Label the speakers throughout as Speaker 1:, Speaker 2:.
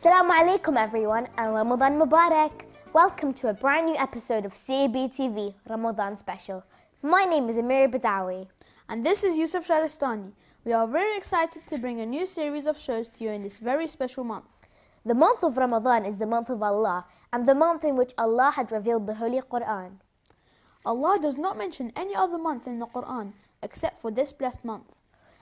Speaker 1: Assalamu alaikum everyone and Ramadan Mubarak. Welcome to a brand new episode of CABTV Ramadan Special. My name is Amir Badawi.
Speaker 2: And this is Yusuf Sharistani. We are very excited to bring a new series of shows to you in this very special month.
Speaker 1: The month of Ramadan is the month of Allah and the month in which Allah had revealed the Holy Quran.
Speaker 2: Allah does not mention any other month in the Quran except for this blessed month.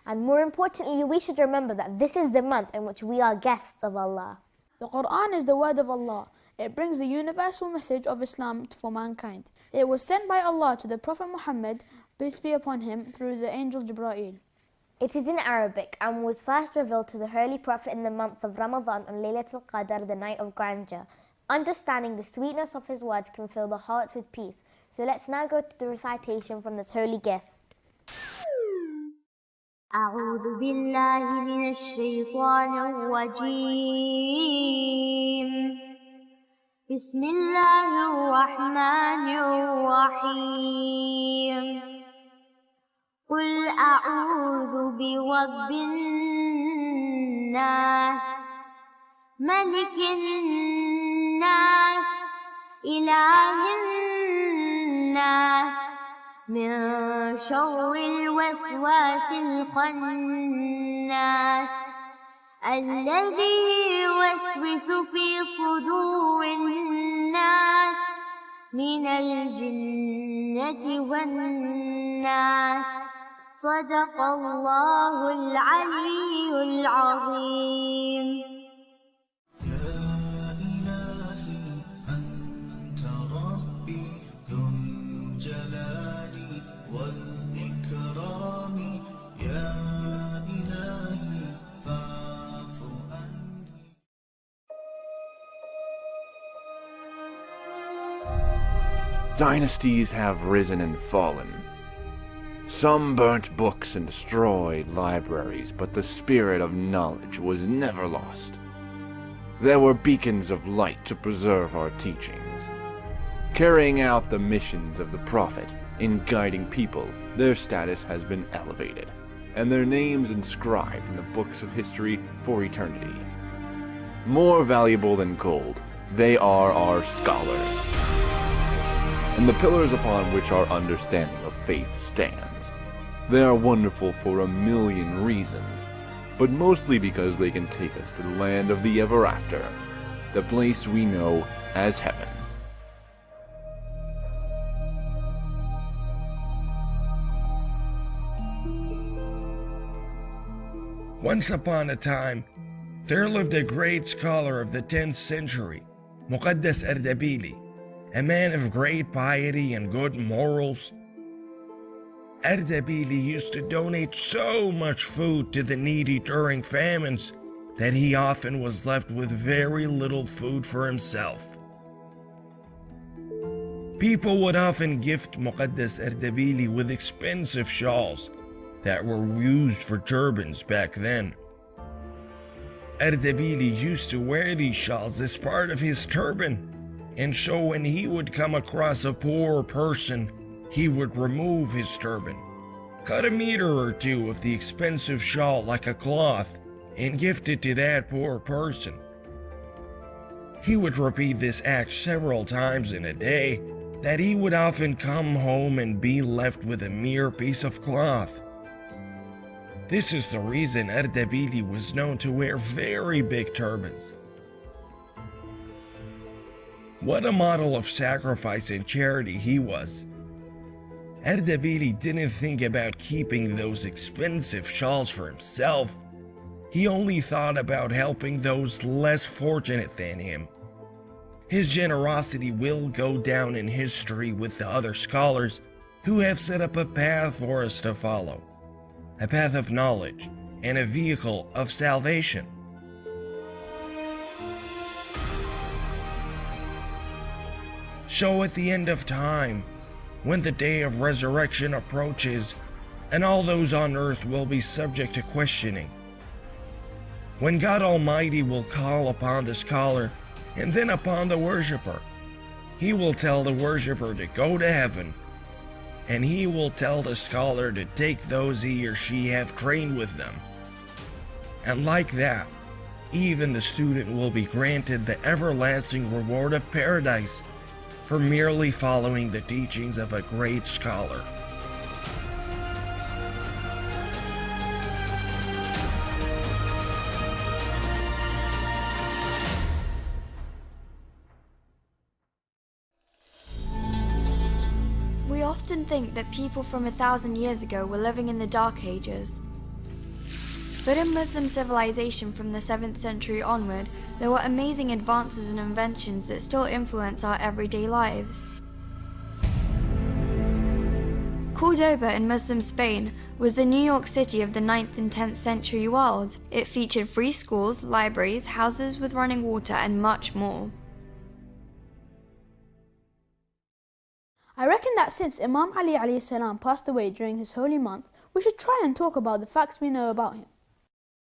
Speaker 1: And more importantly, we should remember that this is the month in which we are guests of Allah.
Speaker 2: The Quran is the word of Allah. It brings the universal message of Islam for mankind. It was sent by Allah to the Prophet Muhammad, peace be upon him, through the angel Jibreel.
Speaker 1: It is in Arabic and was first revealed to the Holy Prophet in the month of Ramadan on Laylatul Qadr, the night of grandeur. Understanding the sweetness of his words can fill the hearts with peace. So let's now go to the recitation from this holy gift.
Speaker 3: أعوذ بالله من الشيطان الرجيم بسم الله الرحمن الرحيم قل أعوذ برب الناس ملك الناس إله الناس من شر الوسواس الخناس الذي يوسوس في صدور الناس من الجنة والناس صدق الله العلي العظيم.
Speaker 4: Dynasties have risen and fallen. Some burnt books and destroyed libraries, but the spirit of knowledge was never lost. There were beacons of light to preserve our teachings. Carrying out the missions of the Prophet in guiding people, their status has been elevated, and their names inscribed in the books of history for eternity. More valuable than gold, they are our scholars, and the pillars upon which our understanding of faith stands. They are wonderful for a million reasons, but mostly because they can take us to the land of the ever after, the place we know as heaven.
Speaker 5: Once upon a time, there lived a great scholar of the 10th century, Muqaddas Ardabili, a man of great piety and good morals. Ardabili used to donate so much food to the needy during famines that he often was left with very little food for himself. People would often gift Muqaddas Ardabili with expensive shawls that were used for turbans back then. Ardabili used to wear these shawls as part of his turban, and so when he would come across a poor person, he would remove his turban, cut a meter or two of the expensive shawl like a cloth, and gift it to that poor person. He would repeat this act several times in a day, that he would often come home and be left with a mere piece of cloth. This is the reason Ardabili was known to wear very big turbans. What a model of sacrifice and charity he was. Ardabili didn't think about keeping those expensive shawls for himself. He only thought about helping those less fortunate than him. His generosity will go down in history with the other scholars who have set up a path for us to follow, a path of knowledge and a vehicle of salvation. So at the end of time, when the day of resurrection approaches, and all those on earth will be subject to questioning, when God Almighty will call upon the scholar and then upon the worshipper, he will tell the worshipper to go to heaven, and he will tell the scholar to take those he or she have trained with them. And like that, even the student will be granted the everlasting reward of paradise for merely following the teachings of a great scholar.
Speaker 6: We often think that people from 1,000 years ago were living in the Dark Ages. But in Muslim civilization from the 7th century onward, there were amazing advances and inventions that still influence our everyday lives. Cordoba in Muslim Spain was the New York City of the 9th and 10th century world. It featured free schools, libraries, houses with running water, and much more.
Speaker 2: I reckon that since Imam Ali alayhi salam passed away during his holy month, we should try and talk about the facts we know about him.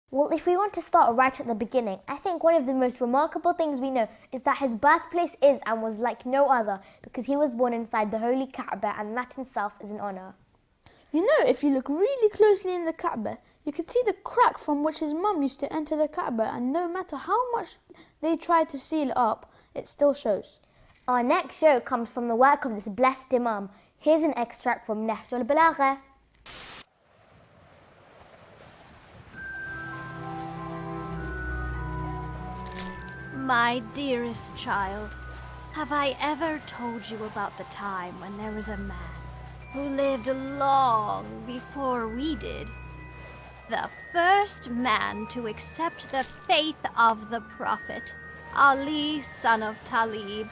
Speaker 1: Well, if we want to start right at the beginning, I think one of the most remarkable things we know is that his birthplace is and was like no other because he was born inside the holy Kaaba, and that in itself is an honor.
Speaker 2: You know, if you look really closely in the Kaaba, you can see the crack from which his mum used to enter the Kaaba, and no matter how much they tried to seal it up, it still shows.
Speaker 1: Our next show comes from the work of this blessed Imam. Here's an extract from Nahj al-Balagha.
Speaker 7: My dearest child, have I ever told you about the time when there was a man who lived long before we did? The first man to accept the faith of the Prophet, Ali son of Talib.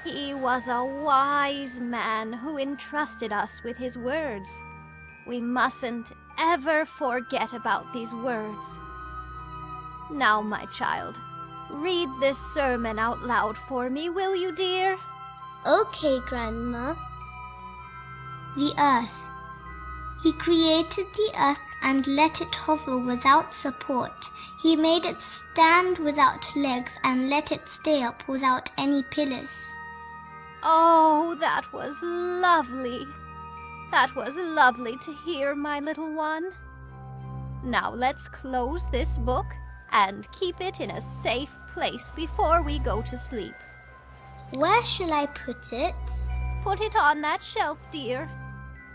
Speaker 7: He was a wise man who entrusted us with his words. We mustn't ever forget about these words. Now, my child, read this sermon out loud for me, will you, dear?
Speaker 3: Okay, Grandma. The earth. He created the earth and let it hover without support. He made it stand without legs and let it stay up without any pillars.
Speaker 7: Oh, that was lovely. That was lovely to hear, my little one. Now let's close this book and keep it in a safe place before we go to sleep.
Speaker 3: Where shall I put it?
Speaker 7: Put it on that shelf, dear.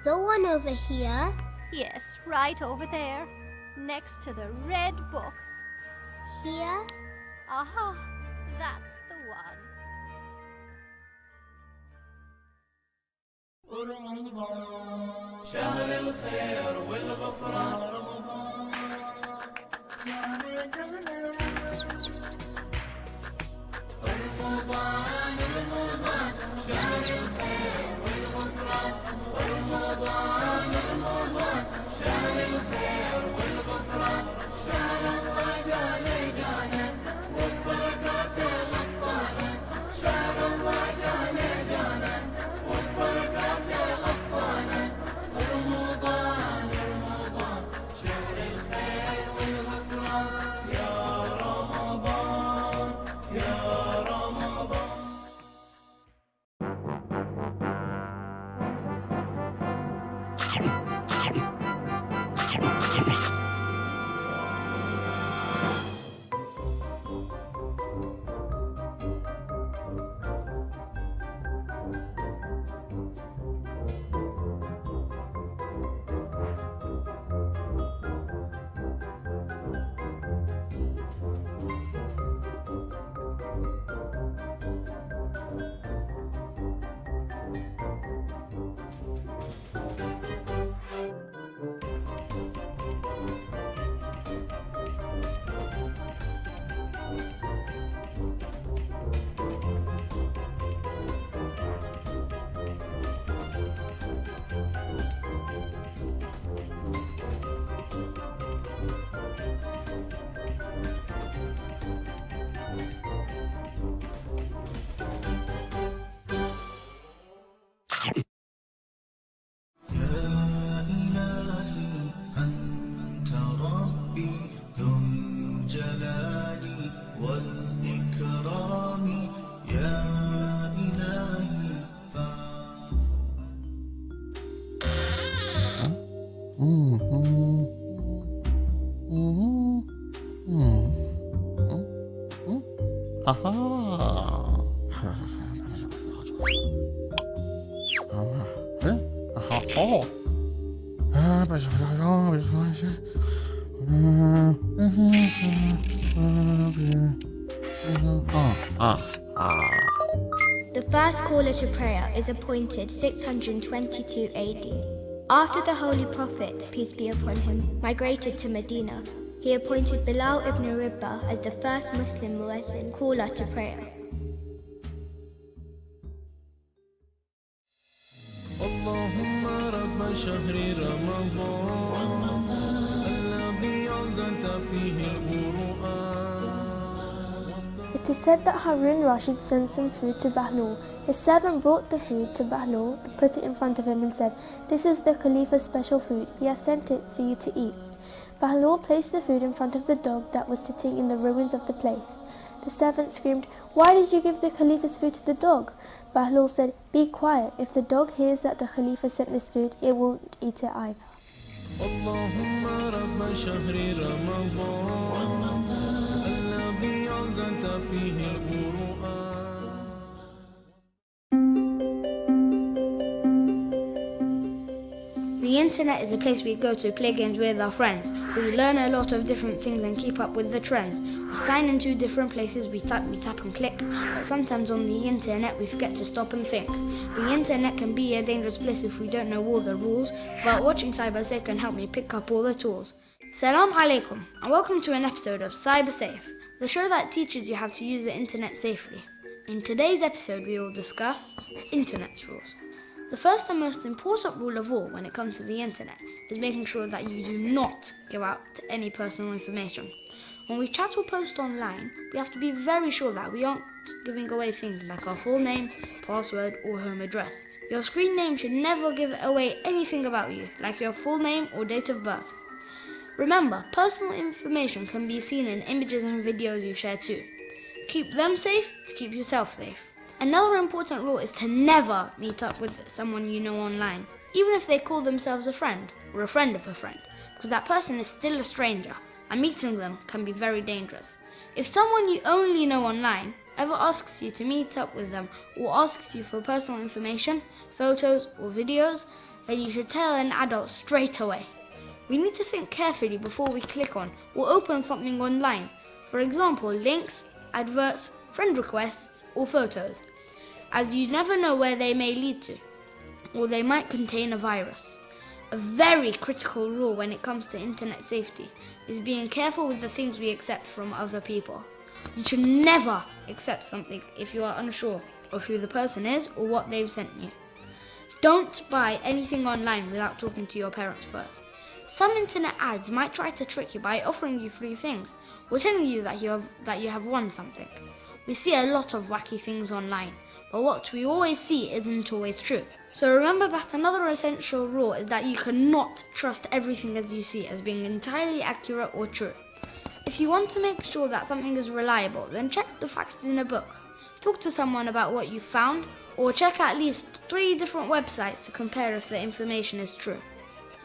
Speaker 3: The one over here?
Speaker 7: Yes, right over there, next to the red book.
Speaker 3: Here?
Speaker 7: Aha, that's the one.
Speaker 3: The first caller to prayer is appointed 622 AD. After the Holy Prophet, peace be upon him, migrated to Medina, he appointed Bilal ibn Rabah as the first Muslim muezzin, caller to prayer.
Speaker 8: اللهم رب شهر رمضان الذي أنزلت فيه القرآن.
Speaker 2: It is said that Harun Rashid sent some food to Bahlul. His servant brought the food to Bahlul and put it in front of him and said, "This is the Khalifa's special food. He has sent it for you to eat." Bahlul placed the food in front of the dog that was sitting in the ruins of the place. The servant screamed, "Why did you give the Khalifa's food to the dog?" Bahlul said, "Be quiet. If the dog hears that the Khalifa sent this food, it won't eat it either."
Speaker 8: اللهم رب شهر رمضان الذي أنزلت فيه القرآن.
Speaker 9: The internet is a place we go to play games with our friends. We learn a lot of different things and keep up with the trends. We sign into different places, we tap and click, but sometimes on the internet we forget to stop and think. The internet can be a dangerous place if we don't know all the rules, but watching CyberSafe can help me pick up all the tools. Salam alaikum, and welcome to an episode of CyberSafe, the show that teaches you how to use the internet safely. In today's episode we will discuss internet rules. The first and most important rule of all when it comes to the internet is making sure that you do not give out any personal information. When we chat or post online, we have to be very sure that we aren't giving away things like our full name, password, or home address. Your screen name should never give away anything about you, like your full name or date of birth. Remember, personal information can be seen in images and videos you share too. Keep them safe to keep yourself safe. Another important rule is to never meet up with someone you know online, even if they call themselves a friend or a friend of a friend, because that person is still a stranger, and meeting them can be very dangerous. If someone you only know online ever asks you to meet up with them or asks you for personal information, photos or videos, then you should tell an adult straight away. We need to think carefully before we click on or open something online, for example links, adverts, friend requests or photos, as you never know where they may lead to, or they might contain a virus. A very critical rule when it comes to internet safety is being careful with the things we accept from other people. You should never accept something if you are unsure of who the person is or what they've sent you. Don't buy anything online without talking to your parents first. Some internet ads might try to trick you by offering you free things or telling you that you have won something. We see a lot of wacky things online, but what we always see isn't always true. So remember that another essential rule is that you cannot trust everything as you see as being entirely accurate or true. If you want to make sure that something is reliable, then check the facts in a book. Talk to someone about what you found, or check at least 3 different websites to compare if the information is true.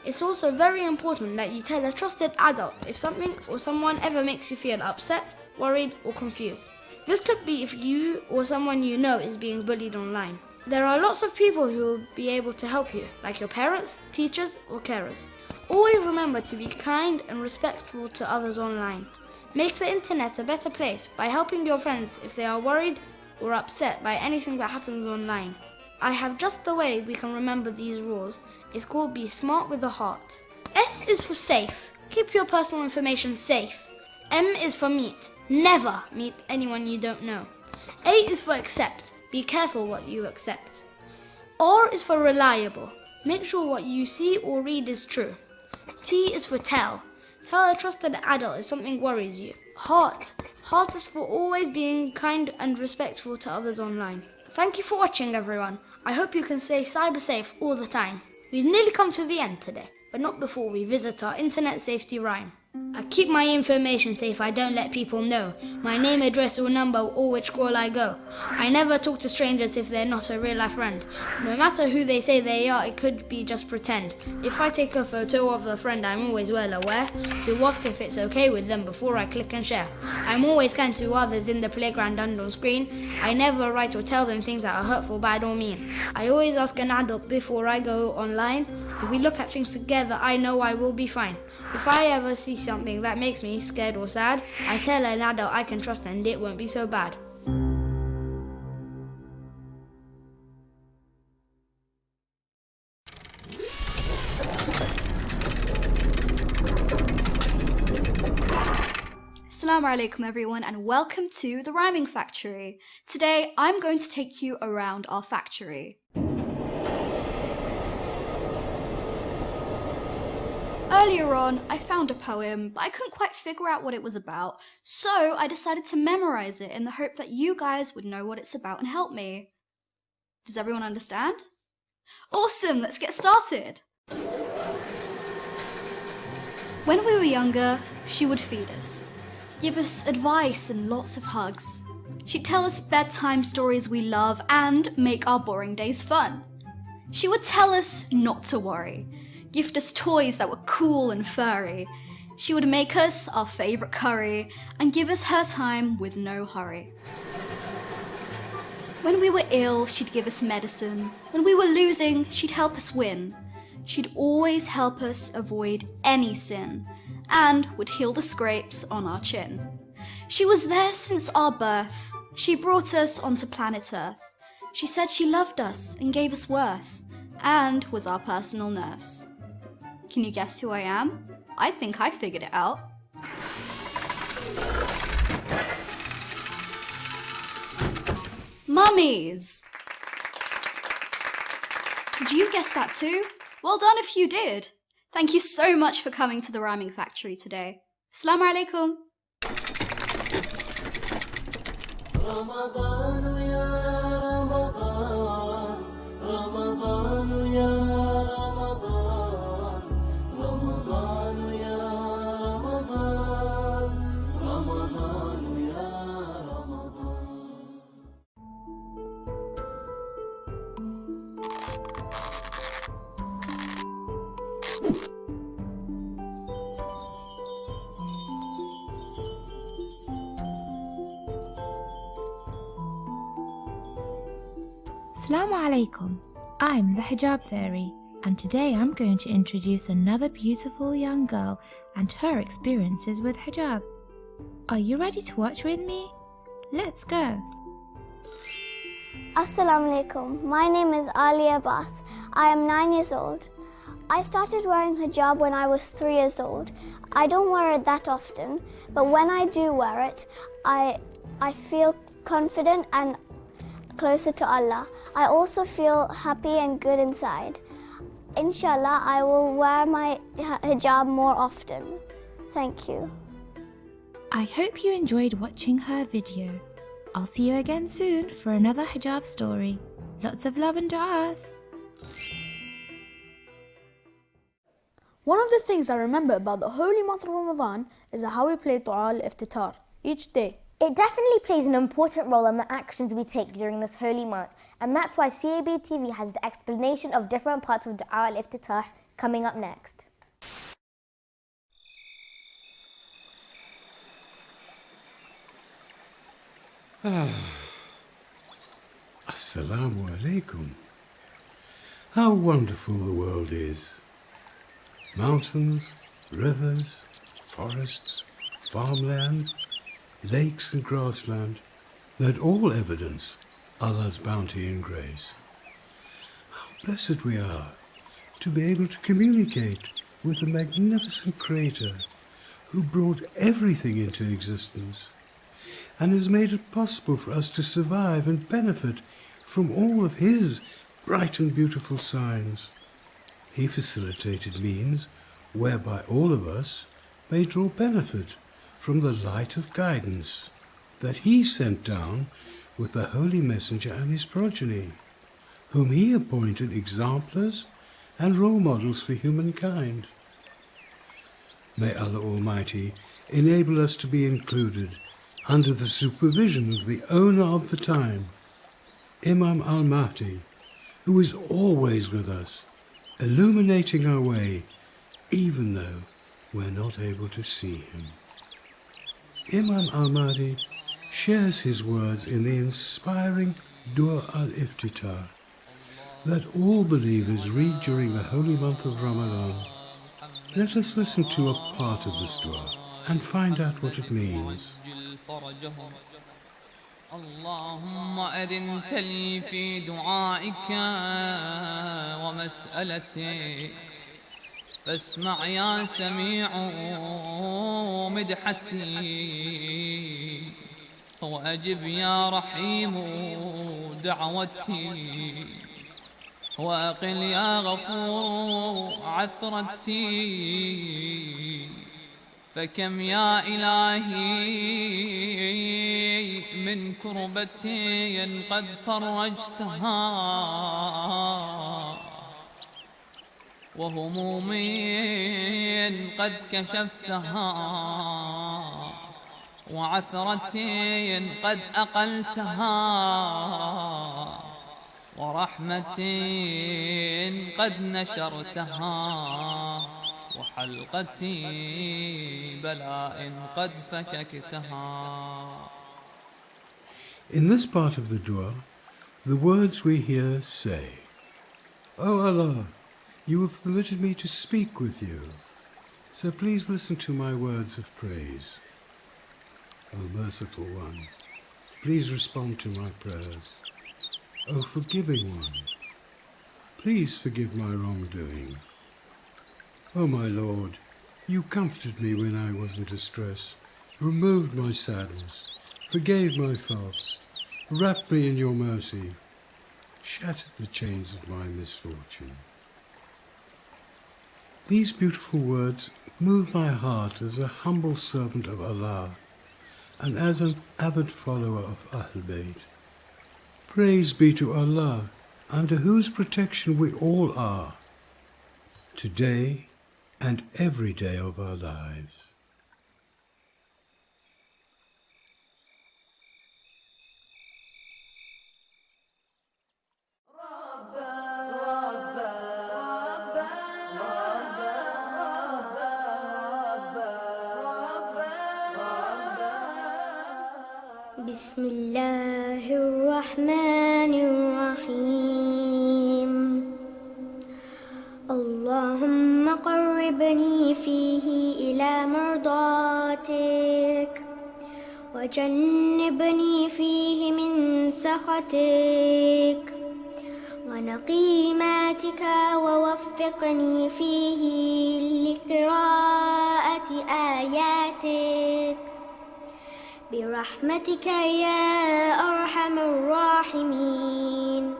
Speaker 9: It's also very important that you tell a trusted adult if something or someone ever makes you feel upset, worried, or confused. This could be if you or someone you know is being bullied online. There are lots of people who will be able to help you, like your parents, teachers, or carers. Always remember to be kind and respectful to others online. Make the internet a better place by helping your friends if they are worried or upset by anything that happens online. I have just the way we can remember these rules. It's called Be Smart with a Heart. S is for safe. Keep your personal information safe. M is for meet. Never meet anyone you don't know. A is for accept. Be careful what you accept. R is for reliable. Make sure what you see or read is true. T is for tell. Tell a trusted adult if something worries you. Heart. Heart is for always being kind and respectful to others online. Thank you for watching, everyone. I hope you can stay cyber safe all the time. We've nearly come to the end today, but not before we visit our internet safety rhyme. I keep my information safe, I don't let people know. My name, address or number or which school I go. I never talk to strangers if they're not a real life friend. No matter who they say they are, it could be just pretend. If I take a photo of a friend, I'm always well aware to ask if it's okay with them before I click and share. I'm always kind to others in the playground and on screen. I never write or tell them things that are hurtful, bad or mean. I always ask an adult before I go online. If we look at things together, I know I will be fine. If I ever see something that makes me scared or sad, I tell an adult I can trust and it won't be so bad.
Speaker 10: Assalamu alaikum everyone and welcome to the Rhyming Factory. Today I'm going to take you around our factory. Earlier on, I found a poem, but I couldn't quite figure out what it was about, so I decided to memorize it in the hope that you guys would know what it's about and help me. Does everyone understand? Awesome, let's get started! When we were younger, she would feed us, give us advice and lots of hugs. She'd tell us bedtime stories we love and make our boring days fun. She would tell us not to worry, gift us toys that were cool and furry. She would make us our favourite curry and give us her time with no hurry. When we were ill, she'd give us medicine. When we were losing, she'd help us win. She'd always help us avoid any sin and would heal the scrapes on our chin. She was there since our birth. She brought us onto planet Earth. She said she loved us and gave us worth and was our personal nurse. Can you guess who I am? I think I figured it out. Mummies! Did you guess that too? Well done if you did. Thank you so much for coming to the Rhyming Factory today. Assalamu alaikum.
Speaker 8: Ramadhan ya Ramadhan, Ramadhan ya Ramadhan, Ramadhan ya Ramadhan, Ramadhan ya Ramadhan.
Speaker 11: Assalamu alaikum. I'm the Hijab Fairy, and today I'm going to introduce another beautiful young girl and her experiences with hijab. Are you ready to watch with me? Let's go.
Speaker 3: Assalamu alaikum. My name is Ali Abbas. I am 9 years old. I started wearing hijab when I was 3 years old. I don't wear it that often, but when I do wear it, I feel confident and closer to Allah. I also feel happy and good inside. Inshallah, I will wear my hijab more often. Thank you.
Speaker 11: I hope you enjoyed watching her video. I'll see you again soon for another hijab story. Lots of love and du'as.
Speaker 2: One of the things I remember about the holy month of Ramadan is how we play Du'a al-Iftitar each day.
Speaker 1: It definitely plays an important role in the actions we take during this holy month, and that's why CABTV has the explanation of different parts of Du'a al-Iftitar coming up next.
Speaker 12: Assalamu alaikum. How wonderful the world is. Mountains, rivers, forests, farmland, lakes and grassland, that all evidence Allah's bounty and grace. How blessed we are to be able to communicate with the magnificent Creator who brought everything into existence and has made it possible for us to survive and benefit from all of His bright and beautiful signs. He facilitated means whereby all of us may draw benefit from the light of guidance that He sent down with the Holy Messenger and his progeny, whom He appointed exemplars and role models for humankind. May Allah Almighty enable us to be included under the supervision of the owner of the time, Imam al-Mahdi, who is always with us, illuminating our way, even though we're not able to see him. Imam al-Mahdi shares his words in the inspiring Dua al-Iftitah that all believers read during the holy month of Ramadan. Let us listen to a part of this dua and find out what it means.
Speaker 13: اللهم أذنت لي في دعائك ومسألتي فاسمع يا سميع مدحتي وأجب يا رحيم دعوتي وأقل يا غفور عثرتي فكم يا إلهي من كربتي قد فرجتها وهموم قد كشفتها وعثرة قد أقلتها ورحمة قد نشرتها وحلقة بلاء قد فككتها.
Speaker 12: In this part of the dua, the words we hear say, O Allah, you have permitted me to speak with you, so please listen to my words of praise. O merciful one, please respond to my prayers. O forgiving one, please forgive my wrongdoing. O my Lord, you comforted me when I was in distress, removed my sadness, forgave my faults, wrapped me in your mercy, shattered the chains of my misfortune. These beautiful words move my heart as a humble servant of Allah and as an avid follower of Ahl Bayt. Praise be to Allah, under whose protection we all are, today and every day of our lives.
Speaker 3: بسم الله الرحمن الرحيم اللهم قربني فيه إلى مرضاتك وجنبني فيه من سخطك ونقيماتك ووفقني فيه لقراءة آياتك برحمتك يا أرحم الراحمين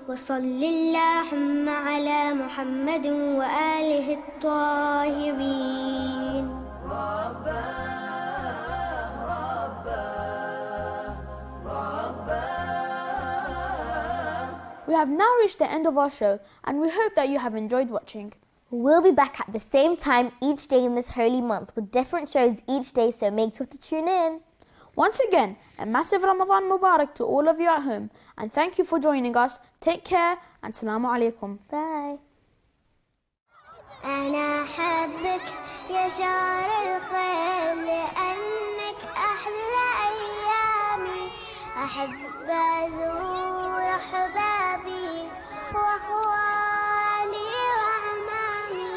Speaker 3: وصل اللهم على محمد وآله الطاهرين.
Speaker 2: We have now reached the end of our show and we hope that you have enjoyed watching.
Speaker 1: We'll be back at the same time each day in this holy month with different shows each day, so make sure to tune in.
Speaker 2: Once again, a massive Ramadan Mubarak to all of you at home, and thank you for joining us. Take care and Assalamu alaikum.
Speaker 1: Bye.
Speaker 3: أنا أحبك يا شهر الخير لأنك أحلى أيامي أحب أزور أحبابي وأخوالي وعمامي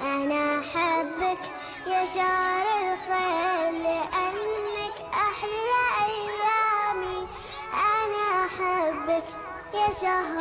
Speaker 3: أنا أحبك يا شهر الخير لأنك أحلى أيامي أنا أحبك يا شهر